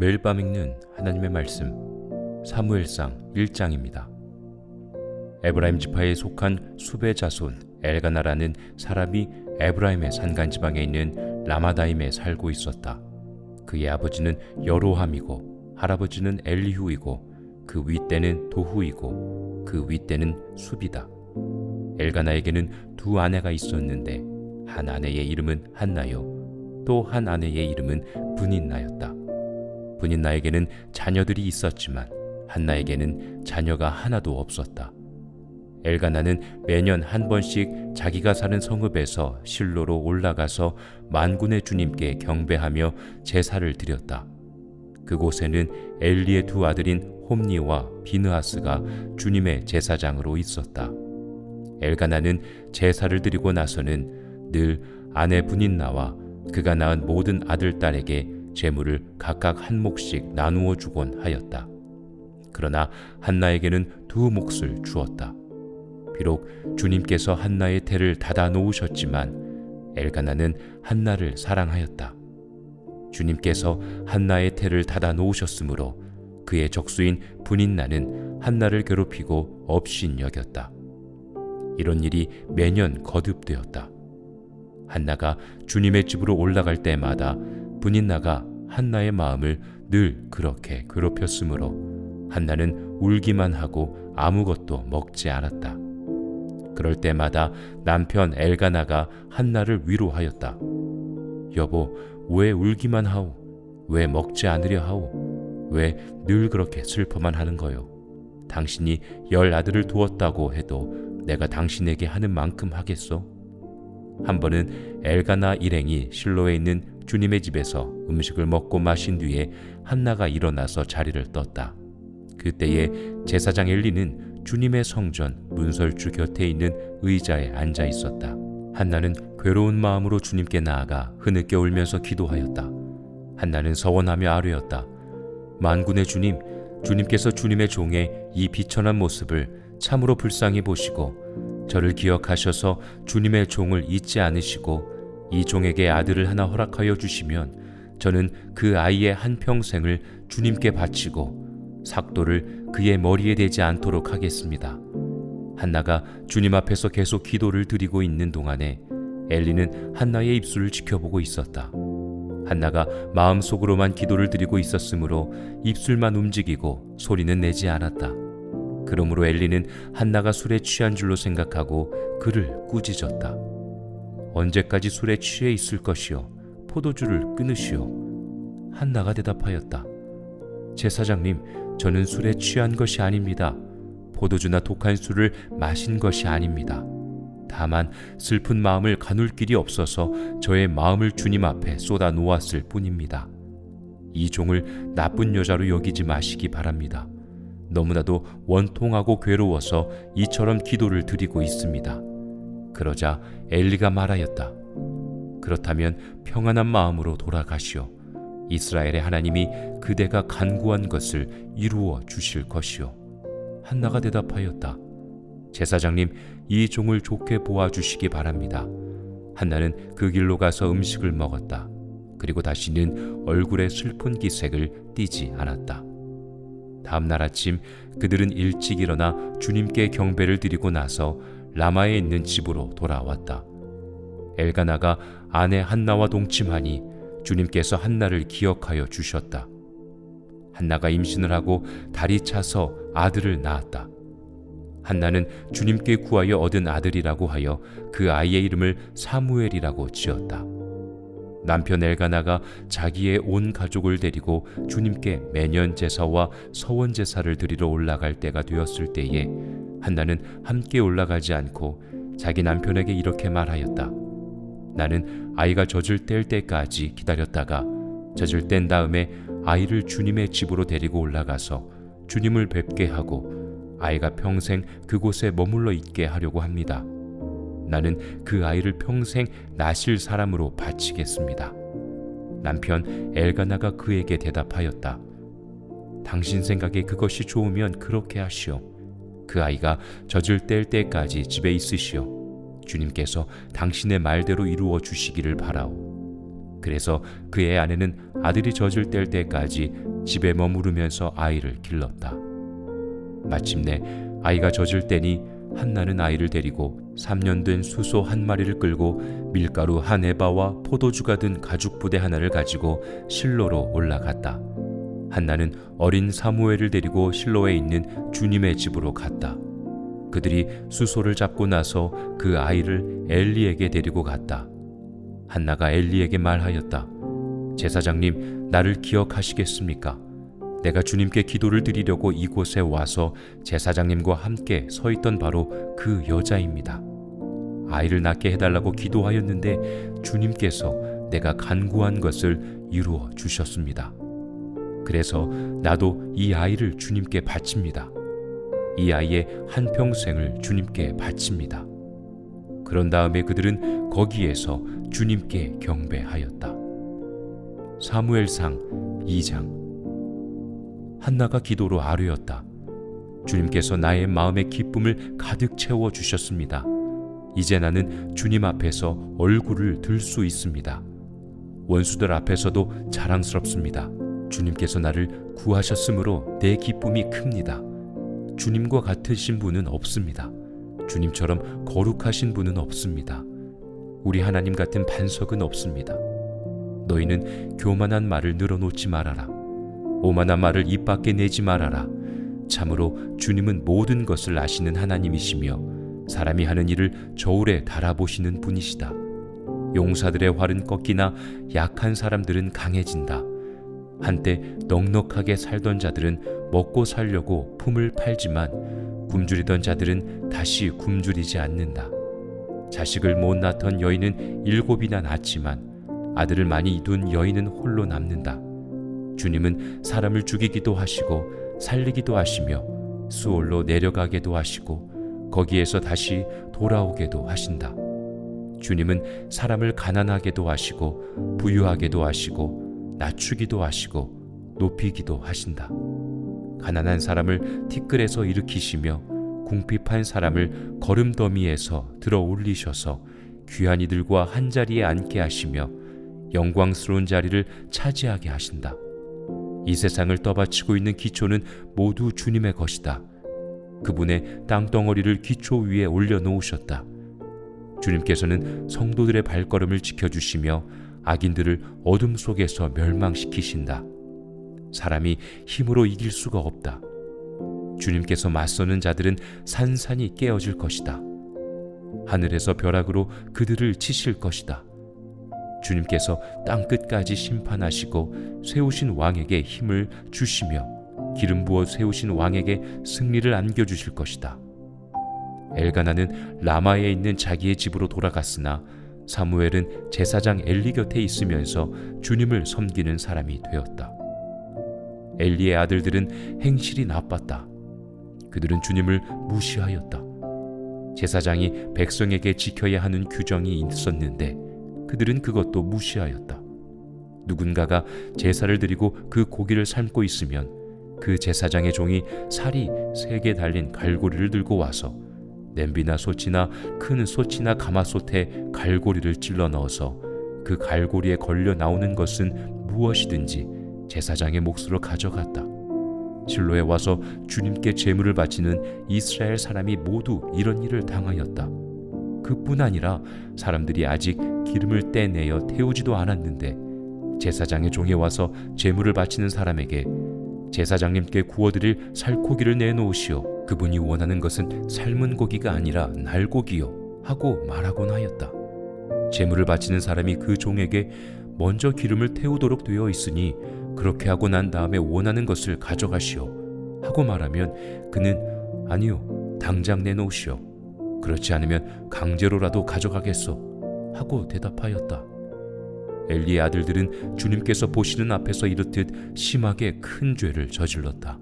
매일 밤 읽는 하나님의 말씀 사무엘상 1장입니다. 에브라임 지파에 속한 수베 자손 엘가나라는 사람이 에브라임의 산간지방에 있는 라마다임에 살고 있었다. 그의 아버지는 여로함이고 할아버지는 엘리후이고 그 윗대는 도후이고 그 윗대는 수비다. 엘가나에게는 두 아내가 있었는데 한 아내의 이름은 한나요, 또 한 아내의 이름은 브닌나였다. 브닌나에게는 자녀들이 있었지만 한나에게는 자녀가 하나도 없었다. 엘가나는 매년 한 번씩 자기가 사는 성읍에서 실로로 올라가서 만군의 주님께 경배하며 제사를 드렸다. 그곳에는 엘리의 두 아들인 홈니와 비느하스가 주님의 제사장으로 있었다. 엘가나는 제사를 드리고 나서는 늘 아내 브닌나와 그가 낳은 모든 아들 딸에게 재물을 각각 한 몫씩 나누어 주곤 하였다. 그러나 한나에게는 두 몫을 주었다. 비록 주님께서 한나의 태를 닫아 놓으셨지만 엘가나는 한나를 사랑하였다. 주님께서 한나의 태를 닫아 놓으셨으므로 그의 적수인 브닌나는 한나를 괴롭히고 업신여겼다. 이런 일이 매년 거듭되었다. 한나가 주님의 집으로 올라갈 때마다 브닌나가 한나의 마음을 늘 그렇게 괴롭혔으므로 한나는 울기만 하고 아무것도 먹지 않았다. 그럴 때마다 남편 엘가나가 한나를 위로하였다. 여보, 왜 울기만 하오? 왜 먹지 않으려 하오? 왜 늘 그렇게 슬퍼만 하는 거요? 당신이 10 아들을 두었다고 해도 내가 당신에게 하는 만큼 하겠소? 한 번은 엘가나 일행이 실로에 있는 주님의 집에서 음식을 먹고 마신 뒤에 한나가 일어나서 자리를 떴다. 그때에 제사장 엘리는 주님의 성전 문설주 곁에 있는 의자에 앉아 있었다. 한나는 괴로운 마음으로 주님께 나아가 흐느껴 울면서 기도하였다. 한나는 서원하며 아뢰었다. 만군의 주님, 주님께서 주님의 종의 이 비천한 모습을 참으로 불쌍히 보시고 저를 기억하셔서 주님의 종을 잊지 않으시고 이 종에게 아들을 하나 허락하여 주시면 저는 그 아이의 한평생을 주님께 바치고 삭도를 그의 머리에 대지 않도록 하겠습니다. 한나가 주님 앞에서 계속 기도를 드리고 있는 동안에 엘리는 한나의 입술을 지켜보고 있었다. 한나가 마음속으로만 기도를 드리고 있었으므로 입술만 움직이고 소리는 내지 않았다. 그러므로 엘리는 한나가 술에 취한 줄로 생각하고 그를 꾸짖었다. 언제까지 술에 취해 있을 것이요? 포도주를 끊으시오. 한나가 대답하였다. 제사장님, 저는 술에 취한 것이 아닙니다. 포도주나 독한 술을 마신 것이 아닙니다. 다만 슬픈 마음을 가눌 길이 없어서 저의 마음을 주님 앞에 쏟아 놓았을 뿐입니다. 이 종을 나쁜 여자로 여기지 마시기 바랍니다. 너무나도 원통하고 괴로워서 이처럼 기도를 드리고 있습니다. 그러자 엘리가 말하였다. 그렇다면 평안한 마음으로 돌아가시오. 이스라엘의 하나님이 그대가 간구한 것을 이루어 주실 것이오. 한나가 대답하였다. 제사장님, 이 종을 좋게 보아주시기 바랍니다. 한나는 그 길로 가서 음식을 먹었다. 그리고 다시는 얼굴에 슬픈 기색을 띠지 않았다. 다음 날 아침 그들은 일찍 일어나 주님께 경배를 드리고 나서 라마에 있는 집으로 돌아왔다. 엘가나가 아내 한나와 동침하니 주님께서 한나를 기억하여 주셨다. 한나가 임신을 하고 달이 차서 아들을 낳았다. 한나는 주님께 구하여 얻은 아들이라고 하여 그 아이의 이름을 사무엘이라고 지었다. 남편 엘가나가 자기의 온 가족을 데리고 주님께 매년 제사와 서원 제사를 드리러 올라갈 때가 되었을 때에 한나는 함께 올라가지 않고 자기 남편에게 이렇게 말하였다. 나는 아이가 젖을 뗄 때까지 기다렸다가 젖을 뗀 다음에 아이를 주님의 집으로 데리고 올라가서 주님을 뵙게 하고 아이가 평생 그곳에 머물러 있게 하려고 합니다. 나는 그 아이를 평생 나실 사람으로 바치겠습니다. 남편 엘가나가 그에게 대답하였다. 당신 생각에 그것이 좋으면 그렇게 하시오. 그 아이가 젖을 뗄 때까지 집에 있으시오. 주님께서 당신의 말대로 이루어 주시기를 바라오. 그래서 그의 아내는 아들이 젖을 뗄 때까지 집에 머무르면서 아이를 길렀다. 마침내 아이가 젖을 때니 한나는 아이를 데리고 3년 된 수소 한 마리를 끌고 밀가루 한 에바와 포도주가 든 가죽 부대 하나를 가지고 실로로 올라갔다. 한나는 어린 사무엘을 데리고 실로에 있는 주님의 집으로 갔다. 그들이 수소를 잡고 나서 그 아이를 엘리에게 데리고 갔다. 한나가 엘리에게 말하였다. 제사장님, 나를 기억하시겠습니까? 내가 주님께 기도를 드리려고 이곳에 와서 제사장님과 함께 서 있던 바로 그 여자입니다. 아이를 낳게 해달라고 기도하였는데 주님께서 내가 간구한 것을 이루어 주셨습니다. 그래서 나도 이 아이를 주님께 바칩니다. 이 아이의 한평생을 주님께 바칩니다. 그런 다음에 그들은 거기에서 주님께 경배하였다. 사무엘상 2장. 한나가 기도로 아뢰었다. 주님께서 나의 마음의 기쁨을 가득 채워 주셨습니다. 이제 나는 주님 앞에서 얼굴을 들 수 있습니다. 원수들 앞에서도 자랑스럽습니다. 주님께서 나를 구하셨으므로 내 기쁨이 큽니다. 주님과 같으신 분은 없습니다. 주님처럼 거룩하신 분은 없습니다. 우리 하나님 같은 반석은 없습니다. 너희는 교만한 말을 늘어놓지 말아라. 오만한 말을 입 밖에 내지 말아라. 참으로 주님은 모든 것을 아시는 하나님이시며 사람이 하는 일을 저울에 달아보시는 분이시다. 용사들의 활은 꺾이나 약한 사람들은 강해진다. 한때 넉넉하게 살던 자들은 먹고 살려고 품을 팔지만 굶주리던 자들은 다시 굶주리지 않는다. 자식을 못 낳던 여인은 7이나 낳지만 아들을 많이 둔 여인은 홀로 남는다. 주님은 사람을 죽이기도 하시고 살리기도 하시며 수올로 내려가게도 하시고 거기에서 다시 돌아오게도 하신다. 주님은 사람을 가난하게도 하시고 부유하게도 하시고 낮추기도 하시고 높이기도 하신다. 가난한 사람을 티끌에서 일으키시며 궁핍한 사람을 거름더미에서 들어 올리셔서 귀한 이들과 한자리에 앉게 하시며 영광스러운 자리를 차지하게 하신다. 이 세상을 떠받치고 있는 기초는 모두 주님의 것이다. 그분의 땅덩어리를 기초 위에 올려놓으셨다. 주님께서는 성도들의 발걸음을 지켜주시며 악인들을 어둠 속에서 멸망시키신다. 사람이 힘으로 이길 수가 없다. 주님께서 맞서는 자들은 산산이 깨어질 것이다. 하늘에서 벼락으로 그들을 치실 것이다. 주님께서 땅끝까지 심판하시고 세우신 왕에게 힘을 주시며 기름 부어 세우신 왕에게 승리를 안겨주실 것이다. 엘가나는 라마에 있는 자기의 집으로 돌아갔으나 사무엘은 제사장 엘리 곁에 있으면서 주님을 섬기는 사람이 되었다. 엘리의 아들들은 행실이 나빴다. 그들은 주님을 무시하였다. 제사장이 백성에게 지켜야 하는 규정이 있었는데 그들은 그것도 무시하였다. 누군가가 제사를 드리고 그 고기를 삶고 있으면 그 제사장의 종이 살이 3개 달린 갈고리를 들고 와서 냄비나 솥이나 큰 솥이나 가마솥에 갈고리를 찔러 넣어서 그 갈고리에 걸려 나오는 것은 무엇이든지 제사장의 몫으로 가져갔다. 실로에 와서 주님께 제물을 바치는 이스라엘 사람이 모두 이런 일을 당하였다. 그뿐 아니라 사람들이 아직 기름을 떼내어 태우지도 않았는데 제사장의 종이 와서 제물을 바치는 사람에게 제사장님께 구워드릴 살코기를 내놓으시오. 그분이 원하는 것은 삶은 고기가 아니라 날고기요 하고 말하곤 하였다. 제물을 바치는 사람이 그 종에게 먼저 기름을 태우도록 되어 있으니 그렇게 하고 난 다음에 원하는 것을 가져가시오 하고 말하면 그는 아니요, 당장 내놓으시오. 그렇지 않으면 강제로라도 가져가겠소 하고 대답하였다. 엘리의 아들들은 주님께서 보시는 앞에서 이렇듯 심하게 큰 죄를 저질렀다.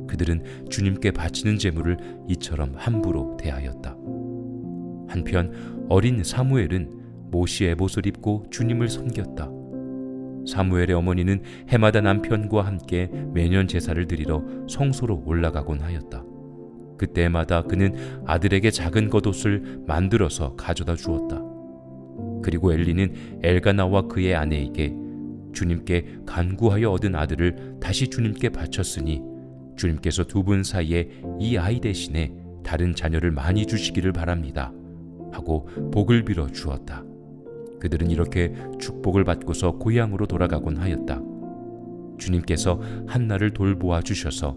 그들은 주님께 바치는 제물을 이처럼 함부로 대하였다. 한편 어린 사무엘은 모시 에봇을 입고 주님을 섬겼다. 사무엘의 어머니는 해마다 남편과 함께 매년 제사를 드리러 성소로 올라가곤 하였다. 그때마다 그는 아들에게 작은 겉옷을 만들어서 가져다 주었다. 그리고 엘리는 엘가나와 그의 아내에게 주님께 간구하여 얻은 아들을 다시 주님께 바쳤으니 주님께서 두 분 사이에 이 아이 대신에 다른 자녀를 많이 주시기를 바랍니다 하고 복을 빌어 주었다. 그들은 이렇게 축복을 받고서 고향으로 돌아가곤 하였다. 주님께서 한나를 돌보아 주셔서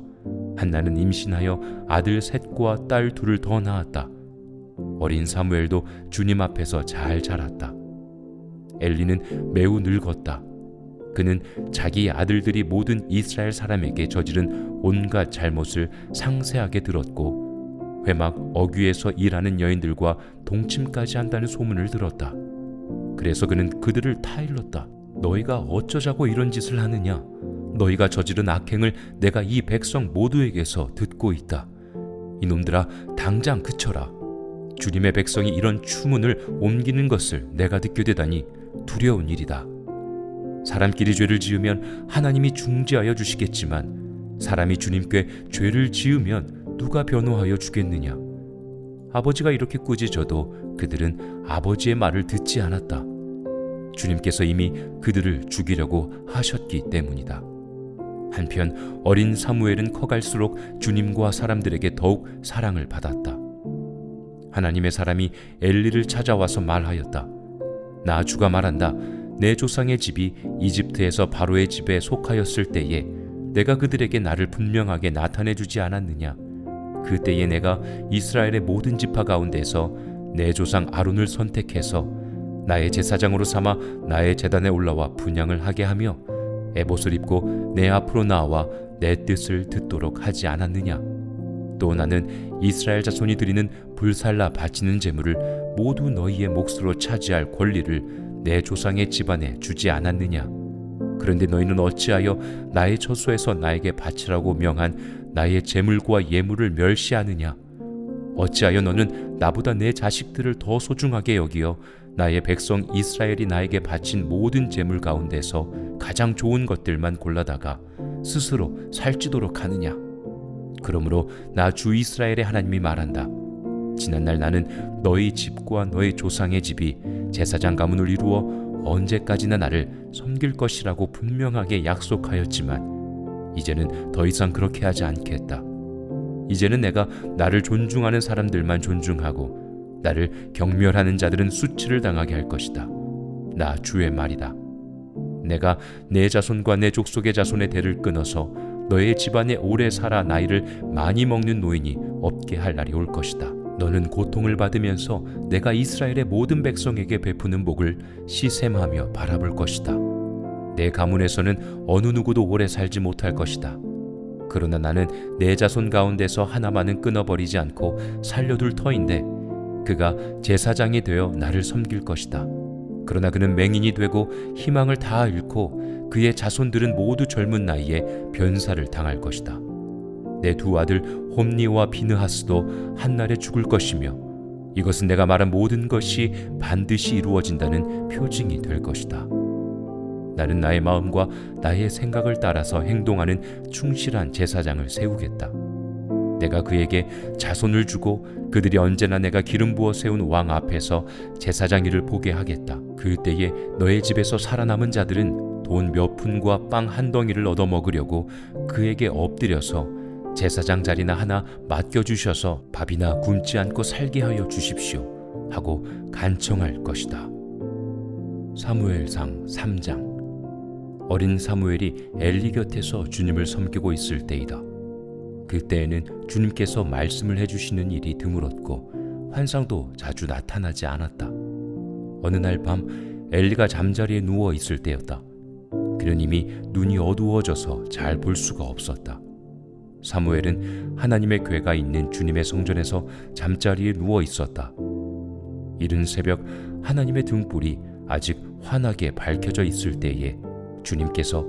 한나는 임신하여 아들 셋과 딸 둘을 더 낳았다. 어린 사무엘도 주님 앞에서 잘 자랐다. 엘리는 매우 늙었다. 그는 자기 아들들이 모든 이스라엘 사람에게 저지른 온갖 잘못을 상세하게 들었고 회막 어귀에서 일하는 여인들과 동침까지 한다는 소문을 들었다. 그래서 그는 그들을 타일렀다. 너희가 어쩌자고 이런 짓을 하느냐? 너희가 저지른 악행을 내가 이 백성 모두에게서 듣고 있다. 이놈들아, 당장 그쳐라. 주님의 백성이 이런 추문을 옮기는 것을 내가 듣게 되다니 두려운 일이다. 사람끼리 죄를 지으면 하나님이 중지하여 주시겠지만 사람이 주님께 죄를 지으면 누가 변호하여 주겠느냐? 아버지가 이렇게 꾸짖어도 그들은 아버지의 말을 듣지 않았다. 주님께서 이미 그들을 죽이려고 하셨기 때문이다. 한편 어린 사무엘은 커갈수록 주님과 사람들에게 더욱 사랑을 받았다. 하나님의 사람이 엘리를 찾아와서 말하였다. 나 주가 말한다. 내 조상의 집이 이집트에서 바로의 집에 속하였을 때에 내가 그들에게 나를 분명하게 나타내주지 않았느냐? 그때에 내가 이스라엘의 모든 지파 가운데서 내 조상 아론을 선택해서 나의 제사장으로 삼아 나의 제단에 올라와 분향을 하게 하며 에봇을 입고 내 앞으로 나와 내 뜻을 듣도록 하지 않았느냐? 또 나는 이스라엘 자손이 드리는 불살라 바치는 제물을 모두 너희의 몫으로 차지할 권리를 내 조상의 집안에 주지 않았느냐? 그런데 너희는 어찌하여 나의 처소에서 나에게 바치라고 명한 나의 제물과 예물을 멸시하느냐? 어찌하여 너는 나보다 내 자식들을 더 소중하게 여기어 나의 백성 이스라엘이 나에게 바친 모든 제물 가운데서 가장 좋은 것들만 골라다가 스스로 살찌도록 하느냐? 그러므로 나 주 이스라엘의 하나님이 말한다. 지난날 나는 너희 집과 너희 조상의 집이 제사장 가문을 이루어 언제까지나 나를 섬길 것이라고 분명하게 약속하였지만 이제는 더 이상 그렇게 하지 않겠다. 이제는 내가 나를 존중하는 사람들만 존중하고 나를 경멸하는 자들은 수치를 당하게 할 것이다. 나 주의 말이다. 내가 내 자손과 내 족속의 자손의 대를 끊어서 너의 집안에 오래 살아 나이를 많이 먹는 노인이 없게 할 날이 올 것이다. 너는 고통을 받으면서 내가 이스라엘의 모든 백성에게 베푸는 복을 시샘하며 바라볼 것이다. 내 가문에서는 어느 누구도 오래 살지 못할 것이다. 그러나 나는 내 자손 가운데서 하나만은 끊어버리지 않고 살려둘 터인데 그가 제사장이 되어 나를 섬길 것이다. 그러나 그는 맹인이 되고 희망을 다 잃고 그의 자손들은 모두 젊은 나이에 변사를 당할 것이다. 내 두 아들 홈니와 비느하스도 한날에 죽을 것이며 이것은 내가 말한 모든 것이 반드시 이루어진다는 표징이 될 것이다. 나는 나의 마음과 나의 생각을 따라서 행동하는 충실한 제사장을 세우겠다. 내가 그에게 자손을 주고 그들이 언제나 내가 기름 부어 세운 왕 앞에서 제사장 일을 보게 하겠다. 그때에 너의 집에서 살아남은 자들은 돈 몇 푼과 빵 한 덩이를 얻어 먹으려고 그에게 엎드려서 제사장 자리나 하나 맡겨주셔서 밥이나 굶지 않고 살게 하여 주십시오 하고 간청할 것이다. 사무엘상 3장. 어린 사무엘이 엘리 곁에서 주님을 섬기고 있을 때이다. 그때에는 주님께서 말씀을 해주시는 일이 드물었고 환상도 자주 나타나지 않았다. 어느 날 밤 엘리가 잠자리에 누워 있을 때였다. 그는 이미 눈이 어두워져서 잘 볼 수가 없었다. 사무엘은 하나님의 궤가 있는 주님의 성전에서 잠자리에 누워 있었다. 이른 새벽 하나님의 등불이 아직 환하게 밝혀져 있을 때에 주님께서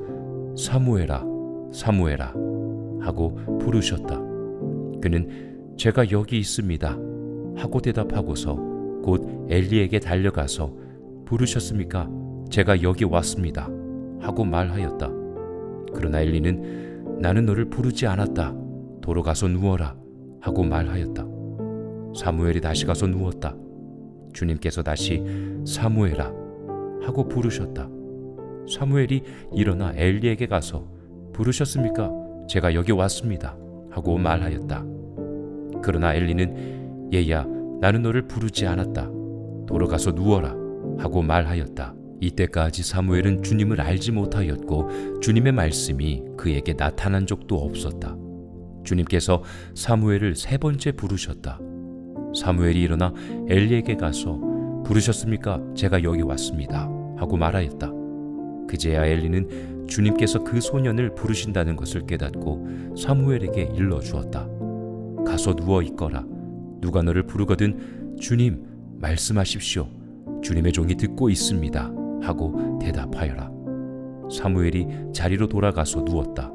사무엘아, 사무엘아 하고 부르셨다. 그는 제가 여기 있습니다 하고 대답하고서 곧 엘리에게 달려가서 부르셨습니까? 제가 여기 왔습니다 하고 말하였다. 그러나 엘리는 나는 너를 부르지 않았다. 도로 가서 누워라 하고 말하였다. 사무엘이 다시 가서 누웠다. 주님께서 다시 사무엘아 하고 부르셨다. 사무엘이 일어나 엘리에게 가서 부르셨습니까? 제가 여기 왔습니다 하고 말하였다. 그러나 엘리는 얘야, 나는 너를 부르지 않았다. 돌아가서 누워라 하고 말하였다. 이때까지 사무엘은 주님을 알지 못하였고 주님의 말씀이 그에게 나타난 적도 없었다. 주님께서 사무엘을 3번째 부르셨다. 사무엘이 일어나 엘리에게 가서 부르셨습니까? 제가 여기 왔습니다 하고 말하였다. 그제야 엘리는 주님께서 그 소년을 부르신다는 것을 깨닫고 사무엘에게 일러주었다. 가서 누워 있거라. 누가 너를 부르거든 주님 말씀하십시오. 주님의 종이 듣고 있습니다 하고 대답하여라. 사무엘이 자리로 돌아가서 누웠다.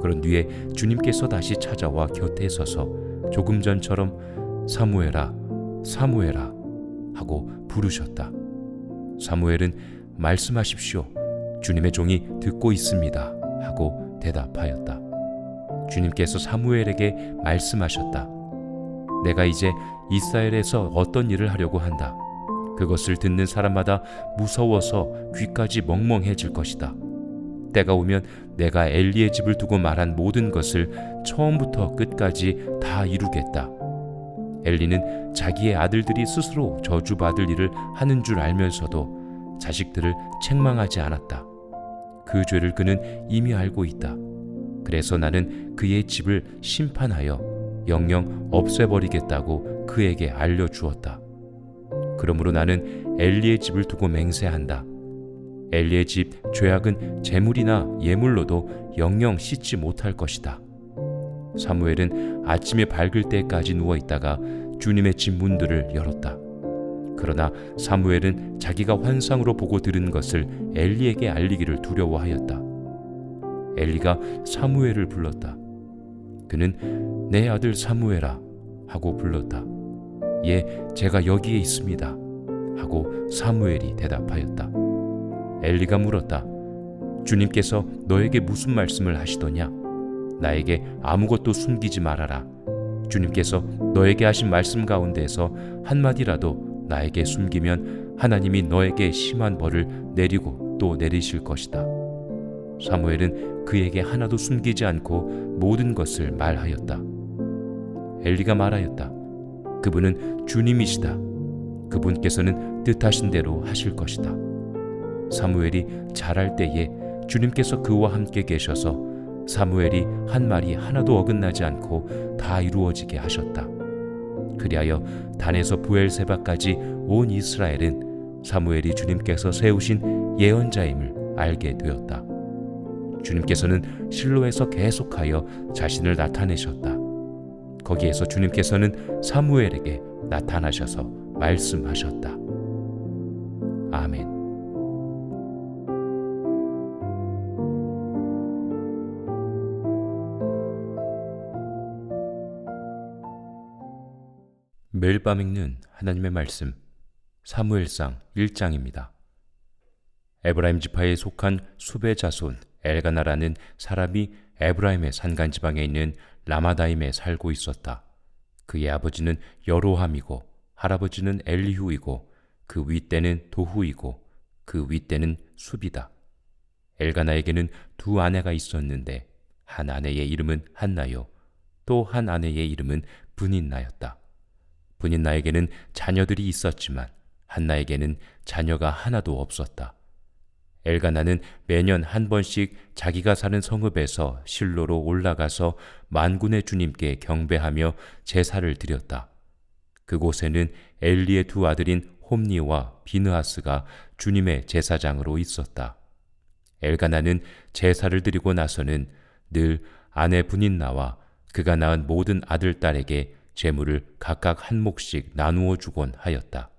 그런 뒤에 주님께서 다시 찾아와 곁에 서서 조금 전처럼 사무엘아, 사무엘아 하고 부르셨다. 사무엘은 말씀하십시오. 주님의 종이 듣고 있습니다 하고 대답하였다. 주님께서 사무엘에게 말씀하셨다. 내가 이제 이스라엘에서 어떤 일을 하려고 한다. 그것을 듣는 사람마다 무서워서 귀까지 멍멍해질 것이다. 때가 오면 내가 엘리의 집을 두고 말한 모든 것을 처음부터 끝까지 다 이루겠다. 엘리는 자기의 아들들이 스스로 저주받을 일을 하는 줄 알면서도 자식들을 책망하지 않았다. 그 죄를 그는 이미 알고 있다. 그래서 나는 그의 집을 심판하여 영영 없애버리겠다고 그에게 알려주었다. 그러므로 나는 엘리의 집을 두고 맹세한다. 엘리의 집 죄악은 재물이나 예물로도 영영 씻지 못할 것이다. 사무엘은 아침에 밝을 때까지 누워있다가 주님의 집 문들을 열었다. 그러나 사무엘은 자기가 환상으로 보고 들은 것을 엘리에게 알리기를 두려워하였다. 엘리가 사무엘을 불렀다. 그는 내 아들 사무엘아 하고 불렀다. 예, 제가 여기에 있습니다 하고 사무엘이 대답하였다. 엘리가 물었다. 주님께서 너에게 무슨 말씀을 하시더냐? 나에게 아무것도 숨기지 말아라. 주님께서 너에게 하신 말씀 가운데서 한마디라도 나에게 숨기면 하나님이 너에게 심한 벌을 내리고 또 내리실 것이다. 사무엘은 그에게 하나도 숨기지 않고 모든 것을 말하였다. 엘리가 말하였다. 그분은 주님이시다. 그분께서는 뜻하신 대로 하실 것이다. 사무엘이 자랄 때에 주님께서 그와 함께 계셔서 사무엘이 한 말이 하나도 어긋나지 않고 다 이루어지게 하셨다. 그리하여 단에서 부엘세바까지 온 이스라엘은 사무엘이 주님께서 세우신 예언자임을 알게 되었다. 주님께서는 실로에서 계속하여 자신을 나타내셨다. 거기에서 주님께서는 사무엘에게 나타나셔서 말씀하셨다. 아멘. 매일 밤 읽는 하나님의 말씀 사무엘상 1장입니다. 에브라임 지파에 속한 수베 자손 엘가나라는 사람이 에브라임의 산간지방에 있는 라마다임에 살고 있었다. 그의 아버지는 여로함이고 할아버지는 엘리후이고 그 윗대는 도후이고 그 윗대는 숲이다. 엘가나에게는 2 아내가 있었는데 한 아내의 이름은 한나요, 또 한 아내의 이름은 브닌나였다. 브닌나에게는 자녀들이 있었지만 한나에게는 자녀가 하나도 없었다. 엘가나는 매년 한 번씩 자기가 사는 성읍에서 실로로 올라가서 만군의 주님께 경배하며 제사를 드렸다. 그곳에는 엘리의 2 아들인 홈니와 비느하스가 주님의 제사장으로 있었다. 엘가나는 제사를 드리고 나서는 늘 아내 브닌나와 그가 낳은 모든 아들, 딸에게 재물을 각각 한 몫씩 나누어 주곤 하였다.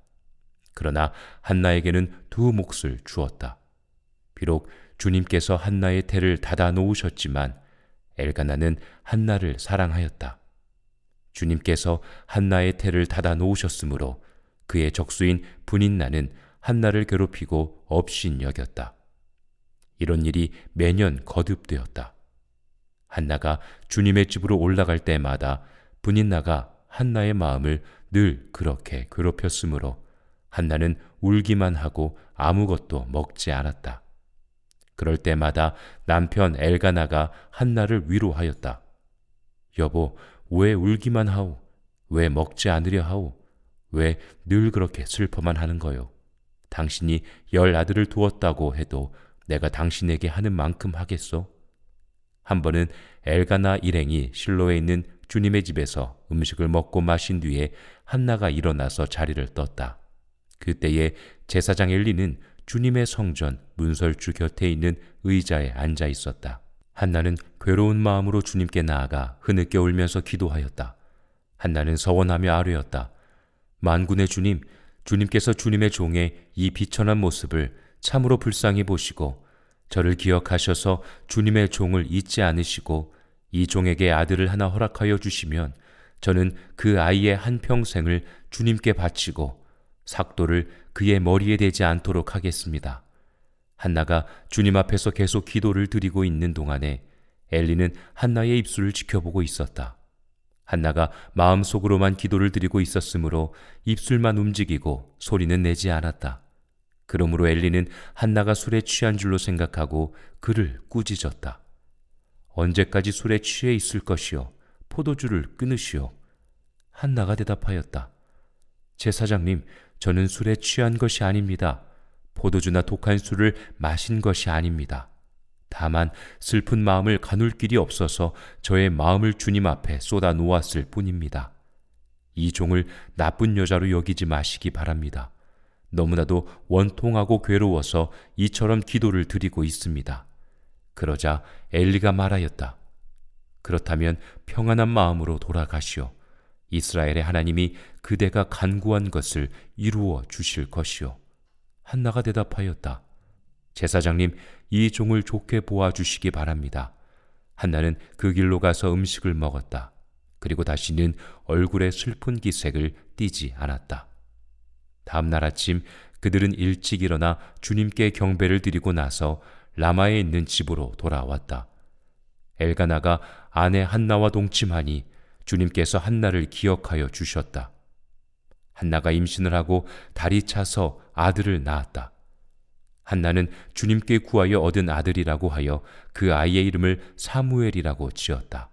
그러나 한나에게는 2 몫을 주었다. 비록 주님께서 한나의 태를 닫아 놓으셨지만 엘가나는 한나를 사랑하였다. 주님께서 한나의 태를 닫아 놓으셨으므로 그의 적수인 브닌나는 한나를 괴롭히고 업신 여겼다. 이런 일이 매년 거듭되었다. 한나가 주님의 집으로 올라갈 때마다 브닌나가 한나의 마음을 늘 그렇게 괴롭혔으므로 한나는 울기만 하고 아무것도 먹지 않았다. 그럴 때마다 남편 엘가나가 한나를 위로하였다. 여보, 왜 울기만 하오? 왜 먹지 않으려 하오? 왜 늘 그렇게 슬퍼만 하는 거요? 당신이 10 아들을 두었다고 해도 내가 당신에게 하는 만큼 하겠소? 한 번은 엘가나 일행이 실로에 있는 주님의 집에서 음식을 먹고 마신 뒤에 한나가 일어나서 자리를 떴다. 그때에 제사장 엘리는 주님의 성전 문설주 곁에 있는 의자에 앉아 있었다. 한나는 괴로운 마음으로 주님께 나아가 흐느껴 울면서 기도하였다. 한나는 서원하며 아뢰었다. 만군의 주님, 주님께서 주님의 종의 이 비천한 모습을 참으로 불쌍히 보시고 저를 기억하셔서 주님의 종을 잊지 않으시고 이 종에게 아들을 하나 허락하여 주시면 저는 그 아이의 한평생을 주님께 바치고 삭도를 그의 머리에 대지 않도록 하겠습니다. 한나가 주님 앞에서 계속 기도를 드리고 있는 동안에 엘리는 한나의 입술을 지켜보고 있었다. 한나가 마음속으로만 기도를 드리고 있었으므로 입술만 움직이고 소리는 내지 않았다. 그러므로 엘리는 한나가 술에 취한 줄로 생각하고 그를 꾸짖었다. 언제까지 술에 취해 있을 것이요? 포도주를 끊으시오. 한나가 대답하였다. 제사장님, 저는 술에 취한 것이 아닙니다. 포도주나 독한 술을 마신 것이 아닙니다. 다만 슬픈 마음을 가눌 길이 없어서 저의 마음을 주님 앞에 쏟아 놓았을 뿐입니다. 이 종을 나쁜 여자로 여기지 마시기 바랍니다. 너무나도 원통하고 괴로워서 이처럼 기도를 드리고 있습니다. 그러자 엘리가 말하였다. 그렇다면 평안한 마음으로 돌아가시오. 이스라엘의 하나님이 그대가 간구한 것을 이루어 주실 것이오. 한나가 대답하였다. 제사장님, 이 종을 좋게 보아주시기 바랍니다. 한나는 그 길로 가서 음식을 먹었다. 그리고 다시는 얼굴에 슬픈 기색을 띠지 않았다. 다음 날 아침 그들은 일찍 일어나 주님께 경배를 드리고 나서 라마에 있는 집으로 돌아왔다. 엘가나가 아내 한나와 동침하니 주님께서 한나를 기억하여 주셨다. 한나가 임신을 하고 달이 차서 아들을 낳았다. 한나는 주님께 구하여 얻은 아들이라고 하여 그 아이의 이름을 사무엘이라고 지었다.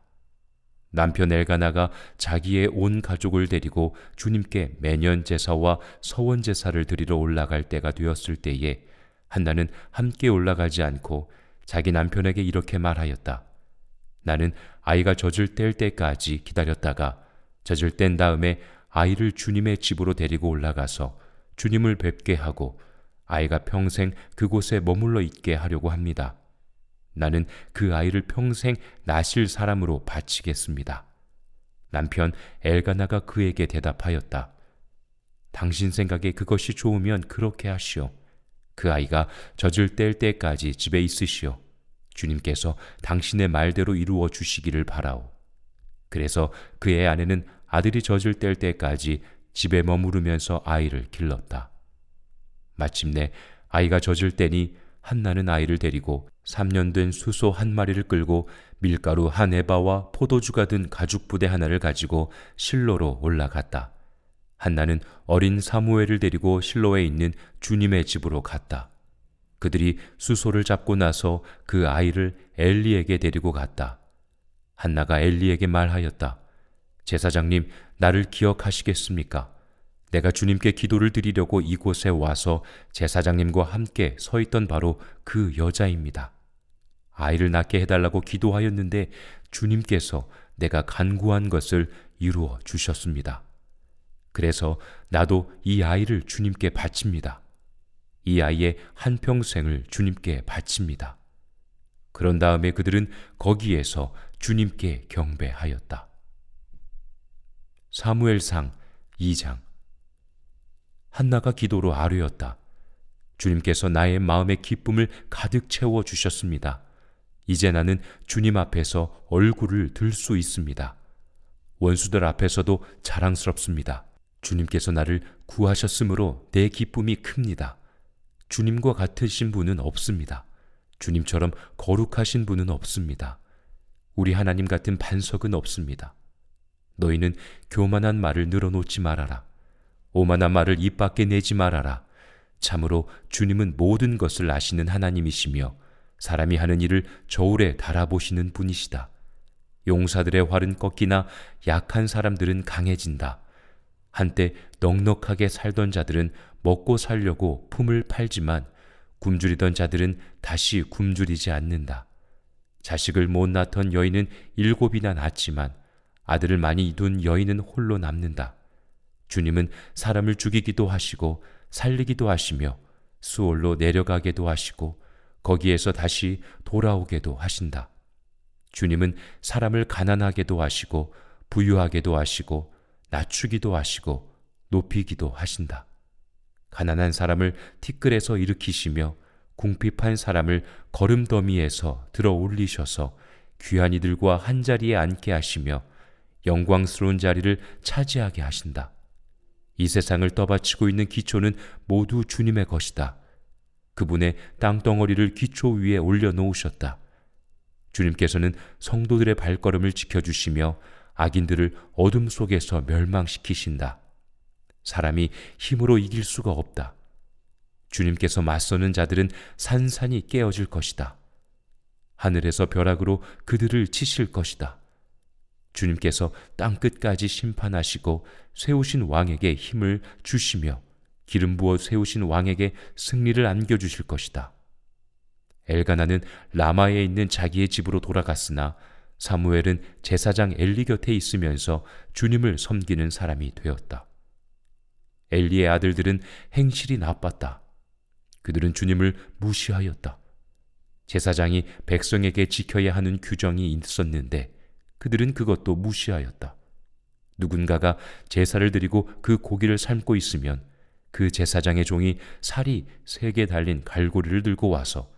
남편 엘가나가 자기의 온 가족을 데리고 주님께 매년 제사와 서원 제사를 드리러 올라갈 때가 되었을 때에 한나는 함께 올라가지 않고 자기 남편에게 이렇게 말하였다. 나는 아이가 젖을 뗄 때까지 기다렸다가 젖을 뗀 다음에 아이를 주님의 집으로 데리고 올라가서 주님을 뵙게 하고 아이가 평생 그곳에 머물러 있게 하려고 합니다. 나는 그 아이를 평생 나실 사람으로 바치겠습니다. 남편 엘가나가 그에게 대답하였다. 당신 생각에 그것이 좋으면 그렇게 하시오. 그 아이가 젖을 뗄 때까지 집에 있으시오. 주님께서 당신의 말대로 이루어 주시기를 바라오. 그래서 그의 아내는 아들이 젖을 뗄 때까지 집에 머무르면서 아이를 길렀다. 마침내 아이가 젖을 때니 한나는 아이를 데리고 3년 된 수소 한 마리를 끌고 밀가루 한 에바와 포도주가 든 가죽 부대 하나를 가지고 실로로 올라갔다. 한나는 어린 사무엘을 데리고 실로에 있는 주님의 집으로 갔다. 그들이 수소를 잡고 나서 그 아이를 엘리에게 데리고 갔다. 한나가 엘리에게 말하였다. 제사장님, 나를 기억하시겠습니까? 내가 주님께 기도를 드리려고 이곳에 와서 제사장님과 함께 서 있던 바로 그 여자입니다. 아이를 낳게 해달라고 기도하였는데 주님께서 내가 간구한 것을 이루어 주셨습니다. 그래서 나도 이 아이를 주님께 바칩니다. 이 아이의 한평생을 주님께 바칩니다. 그런 다음에 그들은 거기에서 주님께 경배하였다. 사무엘상 2장. 한나가 기도로 아뢰었다. 주님께서 나의 마음의 기쁨을 가득 채워 주셨습니다. 이제 나는 주님 앞에서 얼굴을 들 수 있습니다. 원수들 앞에서도 자랑스럽습니다. 주님께서 나를 구하셨으므로 내 기쁨이 큽니다. 주님과 같으신 분은 없습니다. 주님처럼 거룩하신 분은 없습니다. 우리 하나님 같은 반석은 없습니다. 너희는 교만한 말을 늘어놓지 말아라. 오만한 말을 입 밖에 내지 말아라. 참으로 주님은 모든 것을 아시는 하나님이시며 사람이 하는 일을 저울에 달아보시는 분이시다. 용사들의 활은 꺾이나 약한 사람들은 강해진다. 한때 넉넉하게 살던 자들은 먹고 살려고 품을 팔지만 굶주리던 자들은 다시 굶주리지 않는다. 자식을 못 낳던 여인은 7이나 낳았지만 아들을 많이 둔 여인은 홀로 남는다. 주님은 사람을 죽이기도 하시고 살리기도 하시며 수올로 내려가게도 하시고 거기에서 다시 돌아오게도 하신다. 주님은 사람을 가난하게도 하시고 부유하게도 하시고 낮추기도 하시고 높이기도 하신다. 가난한 사람을 티끌에서 일으키시며 궁핍한 사람을 거름더미에서 들어 올리셔서 귀한 이들과 한자리에 앉게 하시며 영광스러운 자리를 차지하게 하신다. 이 세상을 떠받치고 있는 기초는 모두 주님의 것이다. 그분의 땅덩어리를 기초 위에 올려놓으셨다. 주님께서는 성도들의 발걸음을 지켜주시며 악인들을 어둠 속에서 멸망시키신다. 사람이 힘으로 이길 수가 없다. 주님께서 맞서는 자들은 산산이 깨어질 것이다. 하늘에서 벼락으로 그들을 치실 것이다. 주님께서 땅끝까지 심판하시고 세우신 왕에게 힘을 주시며 기름 부어 세우신 왕에게 승리를 안겨주실 것이다. 엘가나는 라마에 있는 자기의 집으로 돌아갔으나 사무엘은 제사장 엘리 곁에 있으면서 주님을 섬기는 사람이 되었다. 엘리의 아들들은 행실이 나빴다. 그들은 주님을 무시하였다. 제사장이 백성에게 지켜야 하는 규정이 있었는데 그들은 그것도 무시하였다. 누군가가 제사를 드리고 그 고기를 삶고 있으면 그 제사장의 종이 살이 3개 달린 갈고리를 들고 와서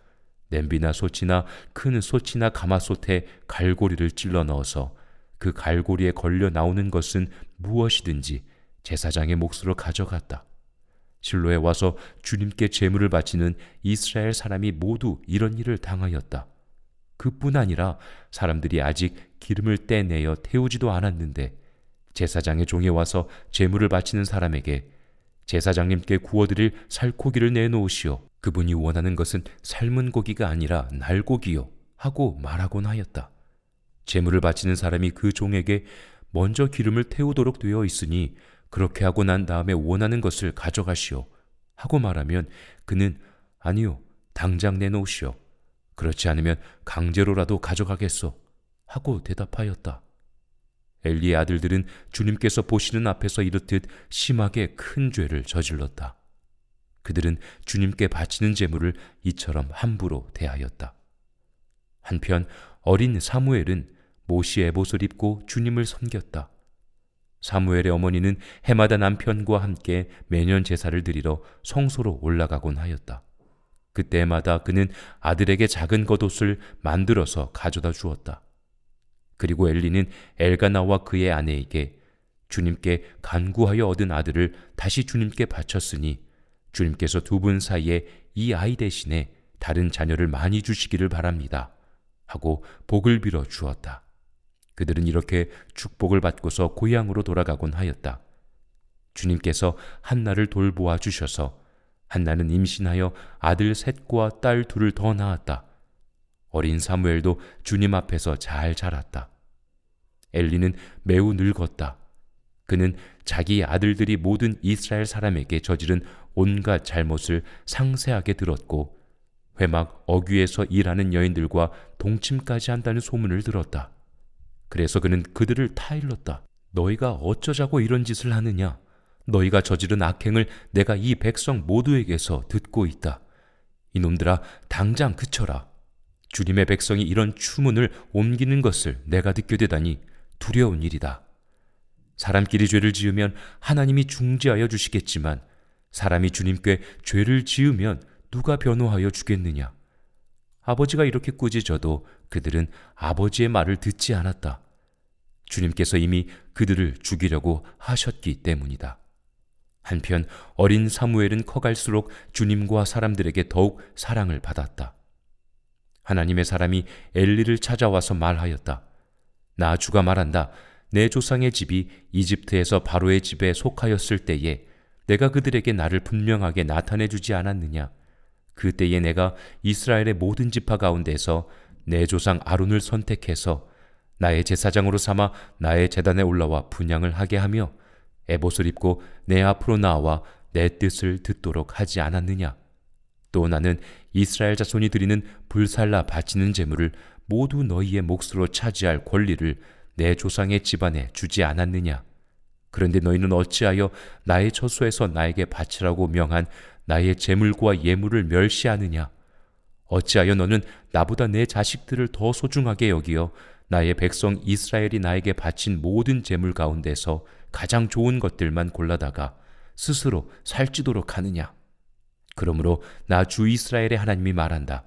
냄비나 솥이나 큰 솥이나 가마솥에 갈고리를 찔러 넣어서 그 갈고리에 걸려 나오는 것은 무엇이든지 제사장의 몫으로 가져갔다. 실로에 와서 주님께 제물을 바치는 이스라엘 사람이 모두 이런 일을 당하였다. 그뿐 아니라 사람들이 아직 기름을 떼내어 태우지도 않았는데 제사장의 종에 와서 제물을 바치는 사람에게 제사장님께 구워드릴 살코기를 내놓으시오. 그분이 원하는 것은 삶은 고기가 아니라 날고기요 하고 말하곤 하였다. 제물을 바치는 사람이 그 종에게 먼저 기름을 태우도록 되어 있으니 그렇게 하고 난 다음에 원하는 것을 가져가시오 하고 말하면 그는 아니요, 당장 내놓으시오. 그렇지 않으면 강제로라도 가져가겠소 하고 대답하였다. 엘리의 아들들은 주님께서 보시는 앞에서 이렇듯 심하게 큰 죄를 저질렀다. 그들은 주님께 바치는 제물을 이처럼 함부로 대하였다. 한편 어린 사무엘은 모시 에봇을 입고 주님을 섬겼다. 사무엘의 어머니는 해마다 남편과 함께 매년 제사를 드리러 성소로 올라가곤 하였다. 그때마다 그는 아들에게 작은 겉옷을 만들어서 가져다 주었다. 그리고 엘리는 엘가나와 그의 아내에게 주님께 간구하여 얻은 아들을 다시 주님께 바쳤으니 주님께서 두 분 사이에 이 아이 대신에 다른 자녀를 많이 주시기를 바랍니다 하고 복을 빌어 주었다. 그들은 이렇게 축복을 받고서 고향으로 돌아가곤 하였다. 주님께서 한나를 돌보아 주셔서 한나는 임신하여 아들 3과 딸 2을 더 낳았다. 어린 사무엘도 주님 앞에서 잘 자랐다. 엘리는 매우 늙었다. 그는 자기 아들들이 모든 이스라엘 사람에게 저지른 온갖 잘못을 상세하게 들었고 회막 어귀에서 일하는 여인들과 동침까지 한다는 소문을 들었다. 그래서 그는 그들을 타일렀다. 너희가 어쩌자고 이런 짓을 하느냐? 너희가 저지른 악행을 내가 이 백성 모두에게서 듣고 있다. 이놈들아, 당장 그쳐라. 주님의 백성이 이런 추문을 옮기는 것을 내가 듣게 되다니 두려운 일이다. 사람끼리 죄를 지으면 하나님이 중지하여 주시겠지만 사람이 주님께 죄를 지으면 누가 변호하여 주겠느냐? 아버지가 이렇게 꾸짖어도 그들은 아버지의 말을 듣지 않았다. 주님께서 이미 그들을 죽이려고 하셨기 때문이다. 한편 어린 사무엘은 커갈수록 주님과 사람들에게 더욱 사랑을 받았다. 하나님의 사람이 엘리를 찾아와서 말하였다. 나 주가 말한다. 내 조상의 집이 이집트에서 바로의 집에 속하였을 때에 내가 그들에게 나를 분명하게 나타내 주지 않았느냐? 그때에 내가 이스라엘의 모든 지파 가운데서 내 조상 아론을 선택해서 나의 제사장으로 삼아 나의 제단에 올라와 분향을 하게 하며 에봇을 입고 내 앞으로 나와 내 뜻을 듣도록 하지 않았느냐? 또 나는 이스라엘 자손이 드리는 불살라 바치는 제물을 모두 너희의 몫으로 차지할 권리를 내 조상의 집안에 주지 않았느냐? 그런데 너희는 어찌하여 나의 처소에서 나에게 바치라고 명한 나의 제물과 예물을 멸시하느냐? 어찌하여 너는 나보다 내 자식들을 더 소중하게 여기어 나의 백성 이스라엘이 나에게 바친 모든 제물 가운데서 가장 좋은 것들만 골라다가 스스로 살찌도록 하느냐? 그러므로 나 주 이스라엘의 하나님이 말한다.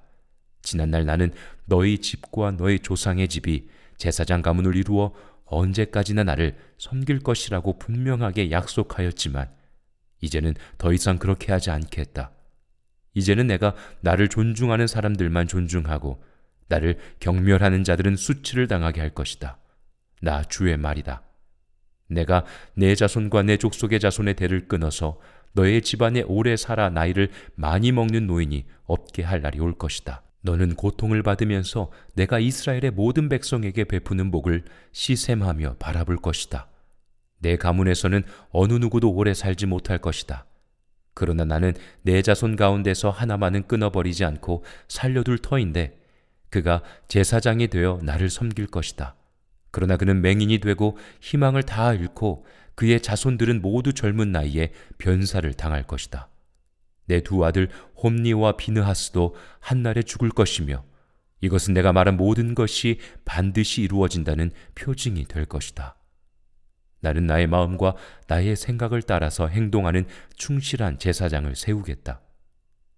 지난날 나는 너희 집과 너희 조상의 집이 제사장 가문을 이루어 언제까지나 나를 섬길 것이라고 분명하게 약속하였지만 이제는 더 이상 그렇게 하지 않겠다. 이제는 내가 나를 존중하는 사람들만 존중하고 나를 경멸하는 자들은 수치를 당하게 할 것이다. 나 주의 말이다. 내가 내 자손과 내 족속의 자손의 대를 끊어서 너의 집안에 오래 살아 나이를 많이 먹는 노인이 없게 할 날이 올 것이다. 너는 고통을 받으면서 내가 이스라엘의 모든 백성에게 베푸는 복을 시샘하며 바라볼 것이다. 내 가문에서는 어느 누구도 오래 살지 못할 것이다. 그러나 나는 내 자손 가운데서 하나만은 끊어버리지 않고 살려둘 터인데 그가 제사장이 되어 나를 섬길 것이다. 그러나 그는 맹인이 되고 희망을 다 잃고 그의 자손들은 모두 젊은 나이에 변사를 당할 것이다. 내 두 아들 홈니와 비느하스도 한날에 죽을 것이며 이것은 내가 말한 모든 것이 반드시 이루어진다는 표징이 될 것이다. 나는 나의 마음과 나의 생각을 따라서 행동하는 충실한 제사장을 세우겠다.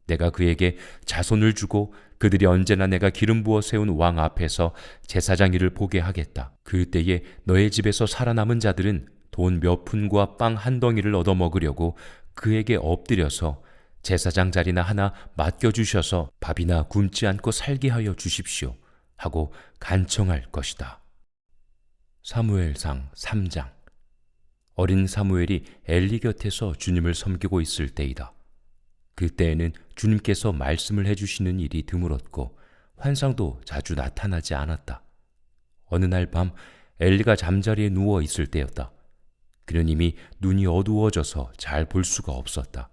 내가 그에게 자손을 주고 그들이 언제나 내가 기름 부어 세운 왕 앞에서 제사장 일을 보게 하겠다. 그때에 너의 집에서 살아남은 자들은 돈 몇 푼과 빵 한 덩이를 얻어 먹으려고 그에게 엎드려서 제사장 자리나 하나 맡겨주셔서 밥이나 굶지 않고 살게 하여 주십시오 하고 간청할 것이다. 사무엘상 3장. 어린 사무엘이 엘리 곁에서 주님을 섬기고 있을 때이다. 그때에는 주님께서 말씀을 해주시는 일이 드물었고 환상도 자주 나타나지 않았다. 어느 날 밤 엘리가 잠자리에 누워 있을 때였다. 그는 이미 눈이 어두워져서 잘 볼 수가 없었다.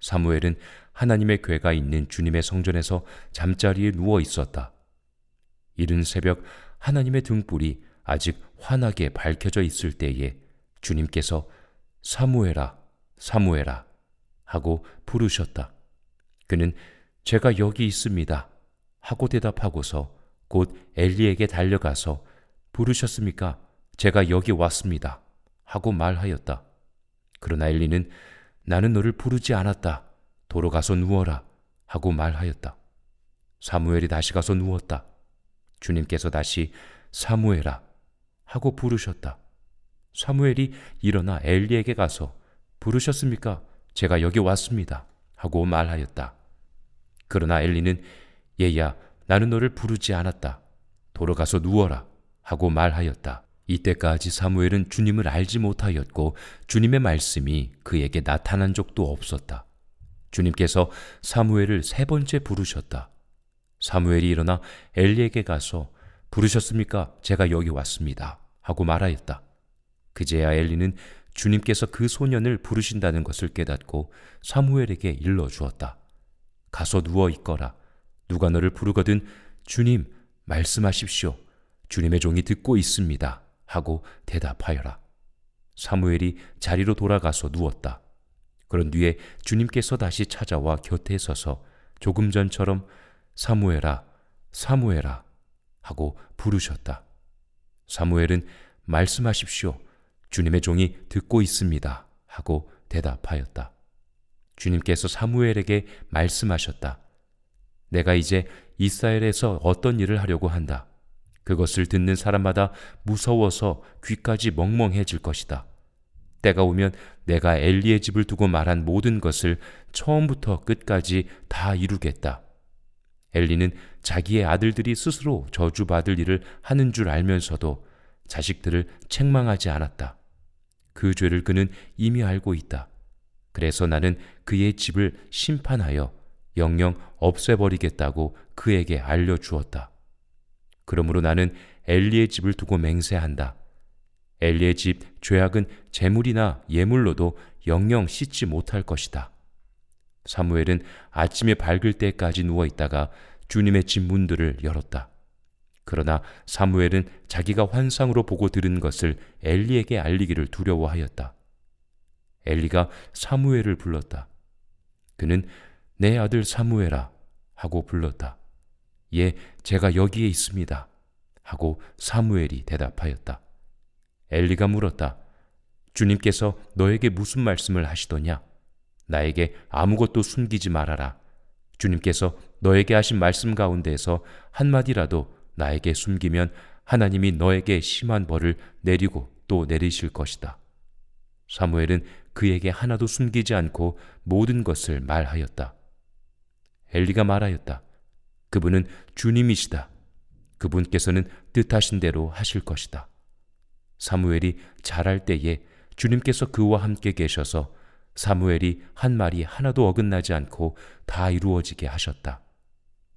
사무엘은 하나님의 궤가 있는 주님의 성전에서 잠자리에 누워 있었다. 이른 새벽 하나님의 등불이 아직 환하게 밝혀져 있을 때에 주님께서 사무엘아, 사무엘아 하고 부르셨다. 그는 제가 여기 있습니다 하고 대답하고서 곧 엘리에게 달려가서 부르셨습니까? 제가 여기 왔습니다 하고 말하였다. 그러나 엘리는 나는 너를 부르지 않았다. 도로 가서 누워라 하고 말하였다. 사무엘이 다시 가서 누웠다. 주님께서 다시 사무엘아 하고 부르셨다. 사무엘이 일어나 엘리에게 가서 부르셨습니까? 제가 여기 왔습니다 하고 말하였다. 그러나 엘리는 얘야 나는 너를 부르지 않았다. 도로 가서 누워라 하고 말하였다. 이때까지 사무엘은 주님을 알지 못하였고 주님의 말씀이 그에게 나타난 적도 없었다. 주님께서 사무엘을 3번째 부르셨다. 사무엘이 일어나 엘리에게 가서 부르셨습니까? 제가 여기 왔습니다 하고 말하였다. 그제야 엘리는 주님께서 그 소년을 부르신다는 것을 깨닫고 사무엘에게 일러주었다. 가서 누워 있거라. 누가 너를 부르거든 주님 말씀하십시오. 주님의 종이 듣고 있습니다 하고 대답하여라. 사무엘이 자리로 돌아가서 누웠다. 그런 뒤에 주님께서 다시 찾아와 곁에 서서 조금 전처럼 사무엘아, 사무엘아 하고 부르셨다. 사무엘은 말씀하십시오. 주님의 종이 듣고 있습니다 하고 대답하였다. 주님께서 사무엘에게 말씀하셨다. 내가 이제 이스라엘에서 어떤 일을 하려고 한다. 그것을 듣는 사람마다 무서워서 귀까지 멍멍해질 것이다. 때가 오면 내가 엘리의 집을 두고 말한 모든 것을 처음부터 끝까지 다 이루겠다. 엘리는 자기의 아들들이 스스로 저주받을 일을 하는 줄 알면서도 자식들을 책망하지 않았다. 그 죄를 그는 이미 알고 있다. 그래서 나는 그의 집을 심판하여 영영 없애버리겠다고 그에게 알려주었다. 그러므로 나는 엘리의 집을 두고 맹세한다. 엘리의 집 죄악은 제물이나 예물로도 영영 씻지 못할 것이다. 사무엘은 아침에 밝을 때까지 누워있다가 주님의 집 문들을 열었다. 그러나 사무엘은 자기가 환상으로 보고 들은 것을 엘리에게 알리기를 두려워하였다. 엘리가 사무엘을 불렀다. 그는 내 아들 사무엘아 하고 불렀다. 예, 제가 여기에 있습니다 하고 사무엘이 대답하였다. 엘리가 물었다. 주님께서 너에게 무슨 말씀을 하시더냐? 나에게 아무것도 숨기지 말아라. 주님께서 너에게 하신 말씀 가운데에서 한마디라도 나에게 숨기면 하나님이 너에게 심한 벌을 내리고 또 내리실 것이다. 사무엘은 그에게 하나도 숨기지 않고 모든 것을 말하였다. 엘리가 말하였다. 그분은 주님이시다. 그분께서는 뜻하신 대로 하실 것이다. 사무엘이 자랄 때에 주님께서 그와 함께 계셔서 사무엘이 한 말이 하나도 어긋나지 않고 다 이루어지게 하셨다.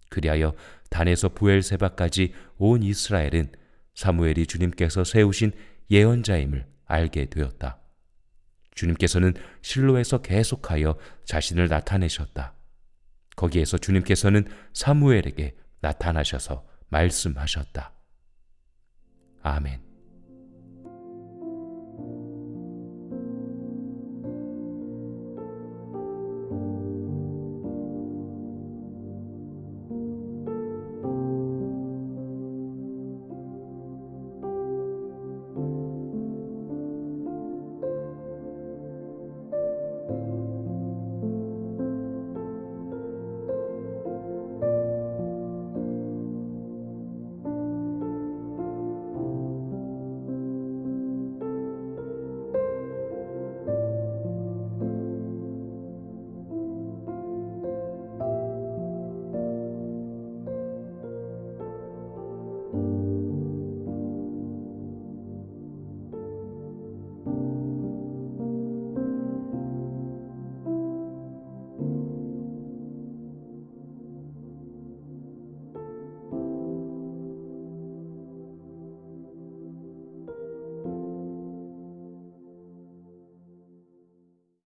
그리하여 단에서 브엘세바까지 온 이스라엘은 사무엘이 주님께서 세우신 예언자임을 알게 되었다. 주님께서는 실로에서 계속하여 자신을 나타내셨다. 거기에서 주님께서는 사무엘에게 나타나셔서 말씀하셨다. 아멘.